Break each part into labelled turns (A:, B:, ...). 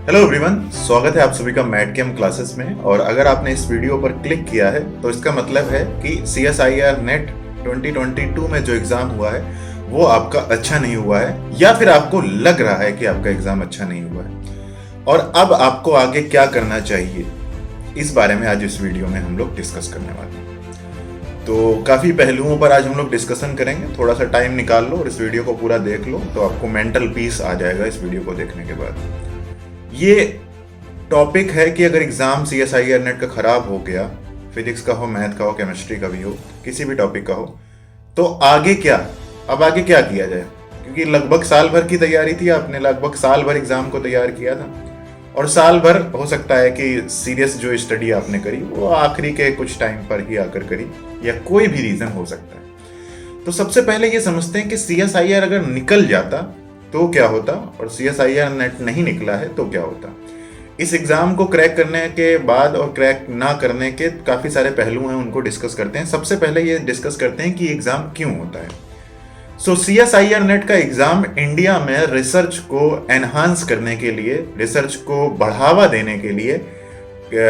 A: Hello everyone, स्वागत है आप सभी का मैट कैम क्लासेस में। और अगर आपने इस वीडियो पर क्लिक किया है तो इसका मतलब है कि CSIR नेट 2022 में जो एग्ज़ाम हुआ है वो आपका अच्छा नहीं हुआ है, या फिर आपको लग रहा है कि आपका एग्ज़ाम अच्छा नहीं हुआ है। और अब आपको आगे क्या करना चाहिए, इस बारे में आज इस वीडियो में हम लोग डिस्कस करने वाले हैं। तो काफ़ी पहलुओं पर आज हम लोग डिस्कशन करेंगे। थोड़ा सा टाइम निकाल लो और इस वीडियो को पूरा देख लो, तो आपको मेंटल पीस आ जाएगा इस वीडियो को देखने के बाद। ये टॉपिक है कि अगर एग्ज़ाम CSIR नेट का ख़राब हो गया, फिजिक्स का हो, मैथ का हो, केमिस्ट्री का भी हो, किसी भी टॉपिक का हो, तो आगे क्या, अब आगे क्या किया जाए। क्योंकि लगभग साल भर की तैयारी थी, आपने लगभग साल भर एग्ज़ाम को तैयार किया था, और साल भर हो सकता है कि सीरियस जो स्टडी आपने करी वो आखिरी के कुछ टाइम पर ही आकर करी, या कोई भी रीज़न हो सकता है। तो सबसे पहले ये समझते हैं कि CSIR अगर निकल जाता तो क्या होता, और CSIR नेट नहीं निकला है तो क्या होता। इस एग्ज़ाम को क्रैक करने के बाद और क्रैक ना करने के काफ़ी सारे पहलू हैं, उनको डिस्कस करते हैं। सबसे पहले ये डिस्कस करते हैं कि एग्ज़ाम क्यों होता है। CSIR नेट का एग्ज़ाम इंडिया में रिसर्च को एनहांस करने के लिए, रिसर्च को बढ़ावा देने के लिए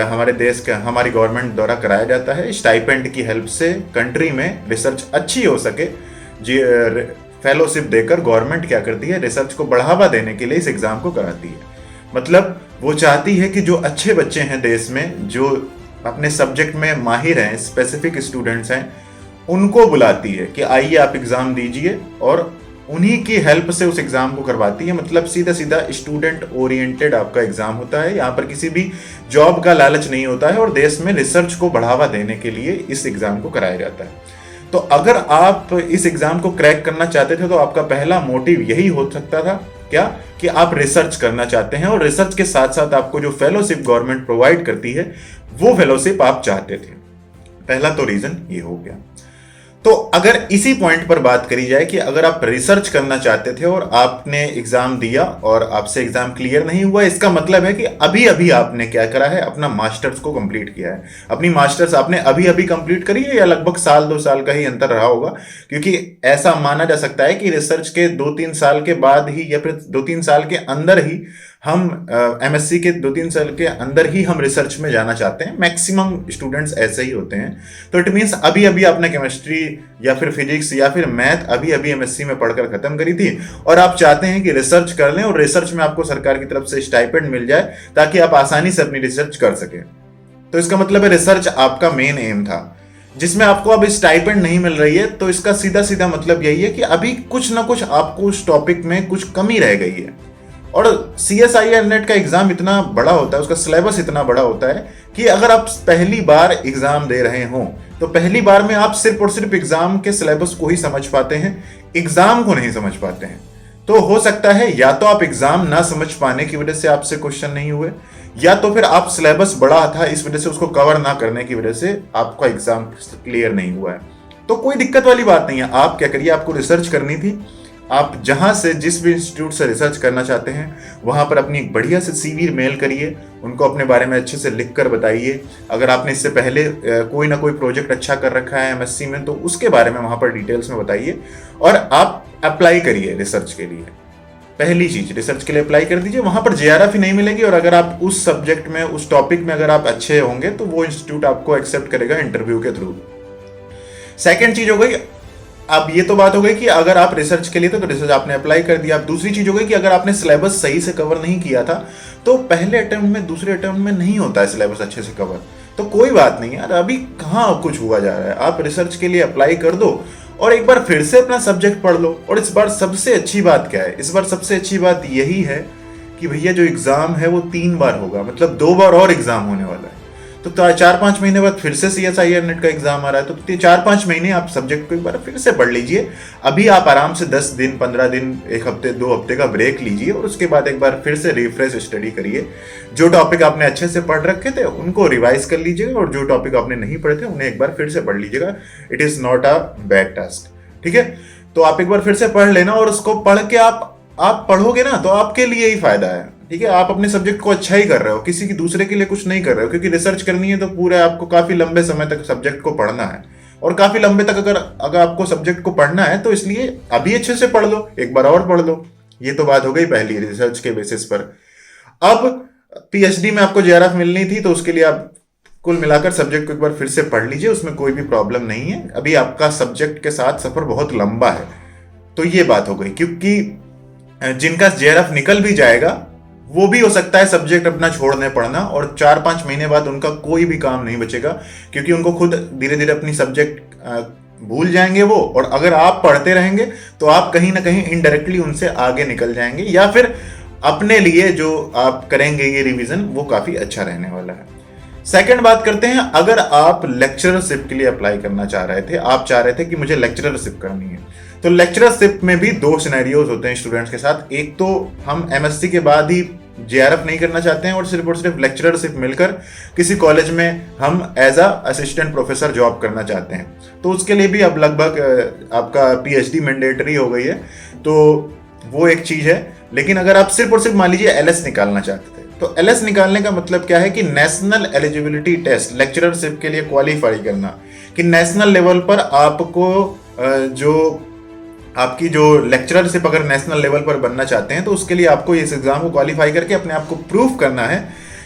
A: हमारे देश का, हमारी गवर्नमेंट द्वारा कराया जाता है। स्टाइपेंड की हेल्प से कंट्री में रिसर्च अच्छी हो सके, जी फेलोशिप देकर गवर्नमेंट क्या करती है, रिसर्च को बढ़ावा देने के लिए इस एग्ज़ाम को कराती है। मतलब वो चाहती है कि जो अच्छे बच्चे हैं देश में, जो अपने सब्जेक्ट में माहिर हैं, स्पेसिफिक स्टूडेंट्स हैं, उनको बुलाती है कि आइए आप एग्ज़ाम दीजिए, और उन्हीं की हेल्प से उस एग्ज़ाम को करवाती है। मतलब सीधा सीधा स्टूडेंट ओरिएंटेड आपका एग्ज़ाम होता है। यहाँ पर किसी भी जॉब का लालच नहीं होता है, और देश में रिसर्च को बढ़ावा देने के लिए इस एग्ज़ाम को कराया जाता है। तो अगर आप इस एग्ज़ाम को क्रैक करना चाहते थे तो आपका पहला मोटिव यही हो सकता था, क्या, कि आप रिसर्च करना चाहते हैं, और रिसर्च के साथ साथ आपको जो फेलोशिप गवर्नमेंट प्रोवाइड करती है वो फेलोशिप आप चाहते थे। पहला तो रीजन ये हो गया। तो अगर इसी पॉइंट पर बात करी जाए कि अगर आप रिसर्च करना चाहते थे और आपने एग्जाम दिया और आपसे एग्जाम क्लियर नहीं हुआ, इसका मतलब है कि अभी अभी आपने क्या करा है, अपना मास्टर्स को कंप्लीट किया है। अपनी मास्टर्स आपने अभी अभी कंप्लीट करी है, या लगभग साल 2 साल का ही अंतर रहा होगा। क्योंकि ऐसा माना जा सकता है कि रिसर्च के 2-3 साल के बाद ही, या फिर 2-3 साल के अंदर ही हम MSc के 2-3 साल के अंदर ही हम रिसर्च में जाना चाहते हैं। मैक्सिमम स्टूडेंट्स ऐसे ही होते हैं। तो इट मीन्स अभी अभी आपने केमिस्ट्री या फिर फिजिक्स या फिर मैथ अभी अभी MSc में पढ़कर खत्म करी थी, और आप चाहते हैं कि रिसर्च कर लें, और रिसर्च में आपको सरकार की तरफ से स्टाइपेंड मिल जाए ताकि आप आसानी से अपनी रिसर्च कर सकें। तो इसका मतलब है रिसर्च आपका मेन एम था, जिसमें आपको अब स्टाइपेंड नहीं मिल रही है। तो इसका सीधा सीधा मतलब यही है कि अभी कुछ ना कुछ आपको उस टॉपिक में कुछ कमी रह गई है। और CSIR नेट का एग्जाम इतना बड़ा होता है, उसका सिलेबस इतना बड़ा होता है कि अगर आप पहली बार एग्जाम दे रहे हो तो पहली बार में आप सिर्फ और सिर्फ एग्जाम के सिलेबस को ही समझ पाते हैं, एग्जाम को नहीं समझ पाते हैं। तो हो सकता है या तो आप एग्जाम ना समझ पाने की वजह से आपसे क्वेश्चन नहीं हुए, या तो फिर आप सिलेबस बड़ा था इस वजह से उसको कवर ना करने की वजह से आपका एग्जाम क्लियर नहीं हुआ है। तो कोई दिक्कत वाली बात नहीं है। आप क्या करिए, आपको रिसर्च करनी थी, आप जहां से, जिस भी इंस्टीट्यूट से रिसर्च करना चाहते हैं वहां पर अपनी एक बढ़िया से CV मेल करिए, उनको अपने बारे में अच्छे से लिख कर बताइए। अगर आपने इससे पहले कोई ना कोई प्रोजेक्ट अच्छा कर रखा है MSc में, तो उसके बारे में वहां पर डिटेल्स में बताइए, और आप अप्लाई करिए रिसर्च के लिए। पहली चीज, रिसर्च के लिए अप्लाई कर दीजिए। वहां पर JRF ही नहीं मिलेगी, और अगर आप उस सब्जेक्ट में, उस टॉपिक में अगर आप अच्छे होंगे तो वो इंस्टीट्यूट आपको एक्सेप्ट करेगा इंटरव्यू के थ्रू। सेकेंड चीज हो गई, अब ये तो बात हो गई कि अगर आप रिसर्च के लिए थे तो रिसर्च आपने अप्लाई कर दिया। अब दूसरी चीज हो गई कि अगर आपने सिलेबस सही से कवर नहीं किया था, तो पहले अटेम्प्ट में, दूसरे अटेम्प्ट में नहीं होता है सिलेबस अच्छे से कवर। तो कोई बात नहीं यार, अभी कहाँ कुछ हुआ जा रहा है, आप रिसर्च के लिए अप्लाई कर दो और एक बार फिर से अपना सब्जेक्ट पढ़ लो। और इस बार सबसे अच्छी बात क्या है, इस बार सबसे अच्छी बात यही है कि भैया जो एग्जाम है वो 3 बार होगा, मतलब 2 बार और एग्जाम होने वाला है। तो 4-5 महीने बाद फिर से CSIR नेट का एग्जाम आ रहा है, तो 4-5 महीने आप सब्जेक्ट को एक बार फिर से पढ़ लीजिए। अभी आप आराम से 10 दिन, 15 दिन, 1 हफ्ते, 2 हफ्ते का ब्रेक लीजिए, और उसके बाद एक बार फिर से रिफ्रेश स्टडी करिए। जो टॉपिक आपने अच्छे से पढ़ रखे थे उनको रिवाइज कर लीजिएगा, और जो टॉपिक आपने नहीं पढ़े थे उन्हें एक बार फिर से पढ़ लीजिएगा। It is not a bad task, ठीक है। तो आप एक बार फिर से पढ़ लेना, और उसको पढ़ के आप पढ़ोगे ना तो आपके लिए ही फायदा है, ठीक है। आप अपने सब्जेक्ट को अच्छा ही कर रहे हो, किसी की दूसरे के लिए कुछ नहीं कर रहे हो। क्योंकि रिसर्च करनी है तो पूरे आपको काफी लंबे समय तक सब्जेक्ट को पढ़ना है, और काफी लंबे तक अगर आपको सब्जेक्ट को पढ़ना है तो इसलिए अभी अच्छे से पढ़ लो, एक बार और पढ़ लो। ये तो बात हो गई पहली, रिसर्च के बेसिस पर। अब पीएचडी में आपको जेआरएफ मिलनी थी, तो उसके लिए आप कुल मिलाकर सब्जेक्ट को एक बार फिर से पढ़ लीजिए, उसमें कोई भी प्रॉब्लम नहीं है। अभी आपका सब्जेक्ट के साथ सफर बहुत लंबा है। तो ये बात हो गई, क्योंकि जिनका जेआरएफ निकल भी जाएगा वो भी हो सकता है सब्जेक्ट अपना छोड़ने पड़ना, और 4-5 महीने बाद उनका कोई भी काम नहीं बचेगा, क्योंकि उनको खुद धीरे धीरे अपनी सब्जेक्ट भूल जाएंगे वो। और अगर आप पढ़ते रहेंगे तो आप कहीं ना कहीं इनडायरेक्टली उनसे आगे निकल जाएंगे, या फिर अपने लिए जो आप करेंगे ये रिवीजन वो काफी अच्छा रहने वाला है। सेकंड बात करते हैं, अगर आप लेक्चररशिप के लिए अप्लाई करना चाह रहे थे, आप चाह रहे थे कि मुझे लेक्चररशिप करनी है, तो लेक्चररशिप में भी 2 सिनेरियोज होते हैं स्टूडेंट्स के साथ। एक तो हम एमएससी के बाद ही जेआरएफ नहीं करना चाहते हैं और सिर्फ लेक्चररशिप मिलकर किसी कॉलेज में हम as a assistant professor job करना चाहते हैं, तो उसके लिए भी अब लगभग आपका पीएचडी मैंडेटरी हो गई है, तो वो एक चीज है। लेकिन अगर आप सिर्फ मान लीजिए एलएस निकालना चाहते थे, तो एलएस निकालने का मतलब क्या है कि नेशनल एलिजिबिलिटी टेस्ट लेक्चररशिप के लिए क्वालिफाई करना, कि नेशनल लेवल पर आपको जो आपकी जो लेक्चररशिप अगर नेशनल लेवल पर बनना चाहते हैं, तो उसके लिए आपको इस एग्जाम को क्वालिफाई करके अपने आप को प्रूफ करना है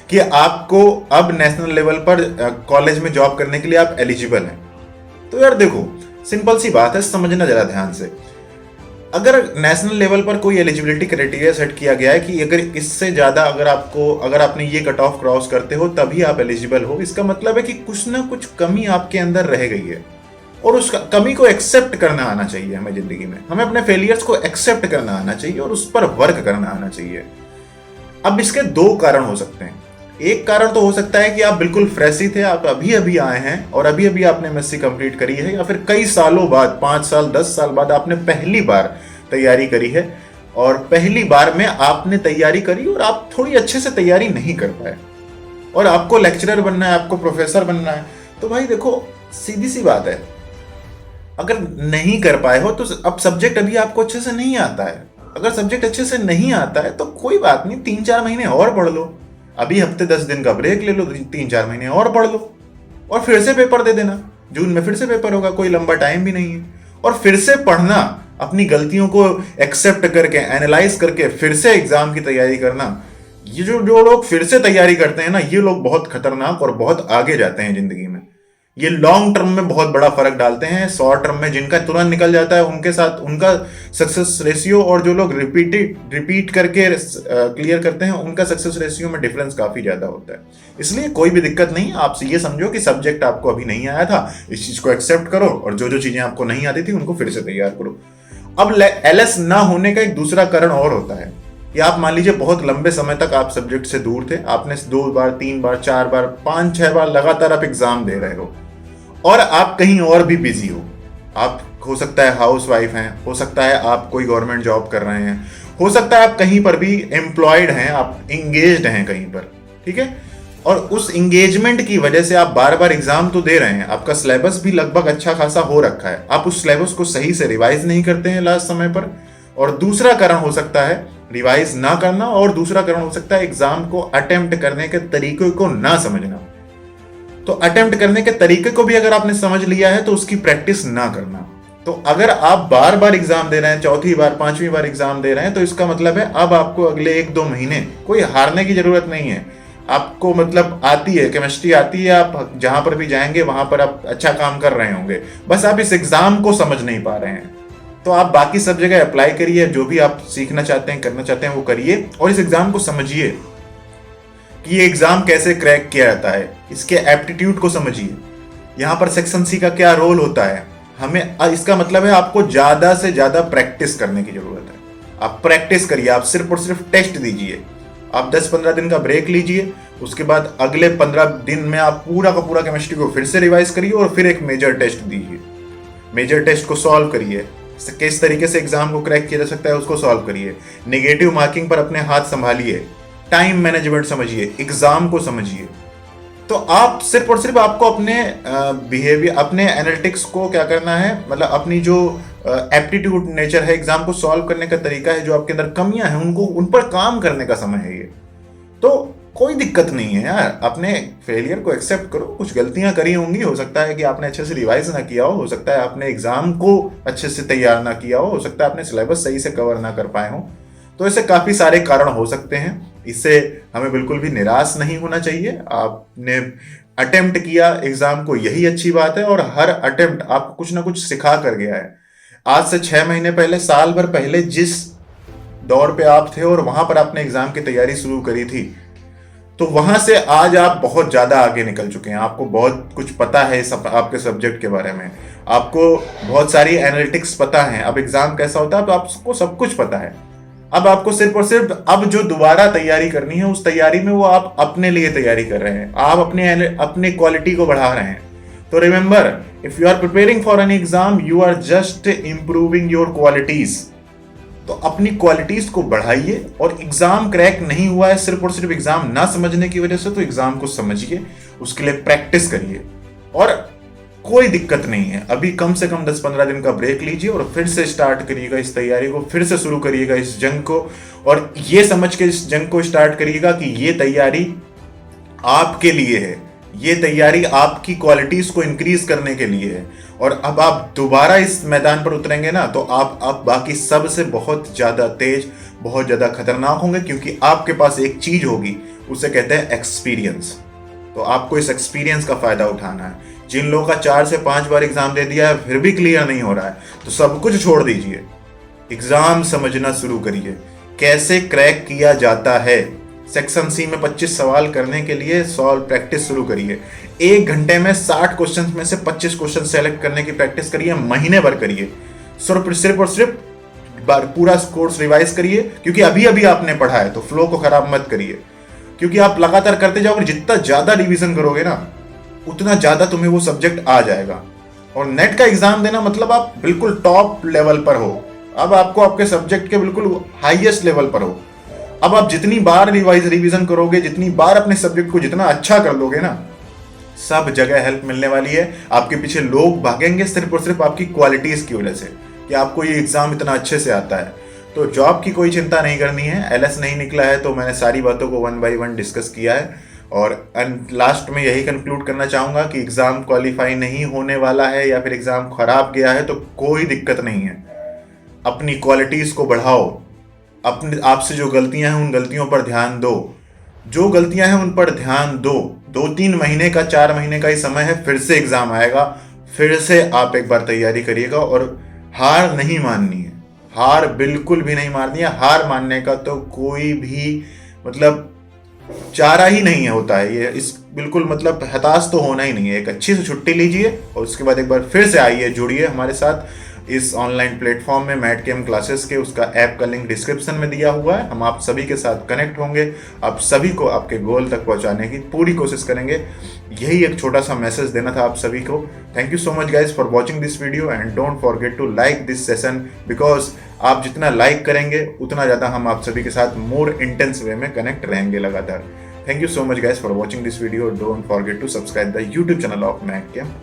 A: कि आपको अब नेशनल लेवल पर कॉलेज में जॉब करने के लिए आप एलिजिबल हैं। तो यार देखो, सिंपल सी बात है, समझना जरा ध्यान से। अगर नेशनल लेवल पर कोई एलिजिबिलिटी क्राइटेरिया सेट किया गया है कि अगर इससे ज्यादा अगर आपने ये कट ऑफ क्रॉस करते हो तभी आप एलिजिबल हो, इसका मतलब है कि कुछ ना कुछ कमी आपके अंदर रह गई है, और उस कमी को एक्सेप्ट करना आना चाहिए। हमें जिंदगी में हमें अपने फेलियर्स को एक्सेप्ट करना आना चाहिए और उस पर वर्क करना आना चाहिए। अब इसके 2 कारण हो सकते हैं। एक कारण तो हो सकता है कि आप बिल्कुल फ्रेश ही थे, आप अभी अभी आए हैं और अभी अभी आपने एमएससी कंप्लीट करी है, या फिर कई सालों बाद 5 साल 10 साल बाद आपने पहली बार तैयारी करी है, और पहली बार में आपने तैयारी करी और आप थोड़ी अच्छे से तैयारी नहीं कर पाए, और आपको लेक्चरर बनना है, आपको प्रोफेसर बनना है। तो भाई देखो, सीधी सी बात है, अगर नहीं कर पाए हो तो अब सब्जेक्ट अभी आपको अच्छे से नहीं आता है। अगर सब्जेक्ट अच्छे से नहीं आता है तो कोई बात नहीं, 3-4 महीने और पढ़ लो, अभी हफ्ते 10 दिन का ब्रेक ले लो, 3-4 महीने और पढ़ लो, और फिर से पेपर दे देना। जून में फिर से पेपर होगा, कोई लंबा टाइम भी नहीं है। और फिर से पढ़ना, अपनी गलतियों को एक्सेप्ट करके, एनालाइज करके फिर से एग्जाम की तैयारी करना। ये जो लोग फिर से तैयारी करते हैं ना, ये लोग बहुत खतरनाक और बहुत आगे जाते हैं जिंदगी में। ये लॉन्ग टर्म में बहुत बड़ा फर्क डालते हैं। शॉर्ट टर्म में जिनका तुरंत निकल जाता है उनके साथ उनका सक्सेस रेशियो, और जो लोग रिपीट करके क्लियर करते हैं उनका सक्सेस रेशियो में डिफरेंस काफी ज्यादा होता है। इसलिए कोई भी दिक्कत नहीं, आप ये समझो कि सब्जेक्ट आपको अभी नहीं आया था, इस चीज को एक्सेप्ट करो, और जो जो चीजें आपको नहीं आती थी उनको फिर से तैयार करो। अब एलएस ना होने का एक दूसरा कारण और होता है कि आप मान लीजिए बहुत लंबे समय तक आप सब्जेक्ट से दूर थे, आपने 2 बार 3 बार 4 बार 5-6 बार लगातार आप एग्जाम दे रहे हो, और आप कहीं और भी बिजी हो। आप हो सकता है हाउस वाइफ हैं, हो सकता है आप कोई गवर्नमेंट जॉब कर रहे हैं, हो सकता है आप कहीं पर भी एम्प्लॉयड हैं, आप इंगेज्ड हैं कहीं पर, ठीक है। और उस इंगेजमेंट की वजह से आप बार बार एग्जाम तो दे रहे हैं, आपका सिलेबस भी लगभग अच्छा खासा हो रखा है, आप उस सिलेबस को सही से रिवाइज नहीं करते हैं लास्ट समय पर। और दूसरा कारण हो सकता है रिवाइज ना करना, और दूसरा कारण हो सकता है एग्जाम को अटेम्प्ट करने के तरीके को ना समझना। तो अटेम्प्ट करने के तरीके को भी अगर आपने समझ लिया है तो उसकी प्रैक्टिस ना करना। तो अगर आप बार बार एग्जाम दे रहे हैं, 4थी बार 5वीं बार एग्जाम दे रहे हैं, तो इसका मतलब है अब आपको अगले 1-2 महीने कोई हारने की जरूरत नहीं है। आपको मतलब आती है, केमिस्ट्री आती है, आप जहां पर भी जाएंगे वहां पर आप अच्छा काम कर रहे होंगे, बस आप इस एग्जाम को समझ नहीं पा रहे हैं। तो आप बाकी सब जगह अप्लाई करिए, जो भी आप सीखना चाहते हैं, करना चाहते हैं वो करिए, और इस एग्जाम को समझिए कि ये एग्जाम कैसे क्रैक किया जाता है, इसके एप्टीट्यूड को समझिए, यहाँ पर सेक्शन सी का क्या रोल होता है। हमें इसका मतलब है आपको ज्यादा से ज्यादा प्रैक्टिस करने की जरूरत है। आप प्रैक्टिस करिए, आप सिर्फ और सिर्फ टेस्ट दीजिए। आप 10-15 दिन का ब्रेक लीजिए, उसके बाद अगले 15 दिन में आप पूरा का पूरा केमिस्ट्री को फिर से रिवाइज करिए और फिर एक मेजर टेस्ट दीजिए। मेजर टेस्ट को सॉल्व करिए, किस तरीके से एग्जाम को क्रैक किया जा सकता है उसको सॉल्व करिए। नेगेटिव मार्किंग पर अपने हाथ संभालिए, टाइम मैनेजमेंट समझिए, एग्जाम को समझिए। तो आप सिर्फ और सिर्फ आपको अपने बिहेवियर, अपने एनालिटिक्स को क्या करना है, मतलब अपनी जो एप्टीट्यूड नेचर है, एग्जाम को सॉल्व करने का तरीका है, जो आपके अंदर कमियां हैं उनको, उन पर काम करने का समय है ये। तो कोई दिक्कत नहीं है यार, अपने फेलियर को एक्सेप्ट करो। कुछ गलतियां करी होंगी, हो सकता है कि आपने अच्छे से रिवाइज ना किया हो सकता है आपने एग्जाम को अच्छे से तैयार ना किया हो सकता है आपने सिलेबस सही से कवर ना कर पाए हो। तो ऐसे काफी सारे कारण हो सकते हैं, इससे हमें बिल्कुल भी निराश नहीं होना चाहिए। आपने अटेम्प्ट किया एग्जाम को, यही अच्छी बात है, और हर अटेम्प्ट आपको कुछ ना कुछ सिखा कर गया है। आज से 6 महीने पहले, साल भर पहले जिस दौर पे आप थे और वहां पर आपने एग्जाम की तैयारी शुरू करी थी, तो वहां से आज आप बहुत ज्यादा आगे निकल चुके हैं। आपको बहुत कुछ पता है आपके सब्जेक्ट के बारे में, आपको बहुत सारी एनालिटिक्स पता है। अब एग्जाम कैसा होता है तो आपको सब कुछ पता है। अब आपको सिर्फ और सिर्फ अब जो दोबारा तैयारी करनी है, उस तैयारी में वो आप अपने लिए तैयारी कर रहे हैं, आप अपने क्वालिटी को बढ़ा रहे हैं। तो remember, if you are preparing for an exam, you are just improving your qualities. तो अपनी क्वालिटीज को बढ़ाइए। और एग्जाम क्रैक नहीं हुआ है सिर्फ और सिर्फ एग्जाम ना समझने की वजह से, तो एग्जाम को समझिए, उसके लिए प्रैक्टिस करिए। और कोई दिक्कत नहीं है, अभी कम से कम 10-15 दिन का ब्रेक लीजिए और फिर से स्टार्ट करिएगा इस तैयारी को, फिर से शुरू करिएगा इस जंग को। और ये समझ के इस जंग को स्टार्ट करिएगा कि ये तैयारी आपके लिए है, ये तैयारी आपकी क्वालिटीज को इंक्रीज करने के लिए है। और अब आप दोबारा इस मैदान पर उतरेंगे ना, तो आप बाकी सब से बहुत ज्यादा तेज, बहुत ज्यादा खतरनाक होंगे, क्योंकि आपके पास एक चीज होगी, उसे कहते हैं एक्सपीरियंस। तो आपको इस एक्सपीरियंस का फायदा उठाना है। जिन लोगों का 4 से 5 बार एग्जाम दे दिया है फिर भी क्लियर नहीं हो रहा है, तो सब कुछ छोड़ दीजिए, एग्जाम समझना शुरू करिए, कैसे क्रैक किया जाता है। सेक्शन सी में 25 सवाल करने के लिए सॉल्व प्रैक्टिस शुरू करिए। 1 घंटे में 60 क्वेश्चन में से 25 क्वेश्चन सेलेक्ट करने की प्रैक्टिस करिए, महीने भर करिए। सिर्फ और सिर्फ पूरा कोर्स रिवाइज करिए, क्योंकि अभी अभी आपने पढ़ा है, तो फ्लो को खराब मत करिए। क्योंकि आप लगातार करते जाओगे, जितना ज्यादा रिवीजन करोगे ना, उतना ज्यादा तुम्हें वो सब्जेक्ट आ जाएगा। और नेट का एग्जाम देना मतलब आप बिल्कुल टॉप लेवल पर हो। अब आपको आपके सब्जेक्ट के बिल्कुल हाईएस्ट लेवल पर हो। अब आप जितनी बार रिवीजन करोगे, जितनी बार अपने सब्जेक्ट को जितना अच्छा कर लोगे ना, सब जगह हेल्प मिलने वाली है। आपके पीछे लोग भागेंगे सिर्फ और सिर्फ आपकी क्वालिटीज की वजह से, कि आपको ये एग्जाम इतना अच्छे से आता है। तो जॉब की कोई चिंता नहीं करनी है। एलएस नहीं निकला है तो मैंने सारी बातों को 1 by 1 डिस्कस किया है। और लास्ट में यही कंक्लूड करना चाहूंगा कि एग्जाम क्वालिफाई नहीं होने वाला है या फिर एग्जाम खराब गया है तो कोई दिक्कत नहीं है। अपनी क्वालिटीज को बढ़ाओ, अपने आपसे जो गलतियां हैं उन गलतियों पर ध्यान दो, जो गलतियां हैं उन पर ध्यान दो। 2-3 महीने का, 4 महीने का ही समय है, फिर से एग्जाम आएगा, फिर से आप एक बार तैयारी करिएगा। और हार नहीं माननी है, हार बिल्कुल भी नहीं माननी है। हार मानने का तो कोई भी मतलब चारा ही नहीं है, होता है ये, इस बिल्कुल मतलब हताश तो होना ही नहीं है। एक अच्छी से छुट्टी लीजिए और उसके बाद एक बार फिर से आइए, जुड़िए हमारे साथ इस ऑनलाइन प्लेटफॉर्म में मैटकेम क्लासेस के। उसका ऐप का लिंक डिस्क्रिप्शन में दिया हुआ है। हम आप सभी के साथ कनेक्ट होंगे, आप सभी को आपके गोल तक पहुंचाने की पूरी कोशिश करेंगे। यही एक छोटा सा मैसेज देना था आप सभी को। Thank you so much guys for watching this video and don't forget to like this session, because आप जितना लाइक करेंगे उतना ज़्यादा हम आप सभी के साथ मोर इंटेंस वे में कनेक्ट रहेंगे लगातार। Thank you so much guys for watching this video. Don't forget to subscribe the YouTube channel of MATCAM.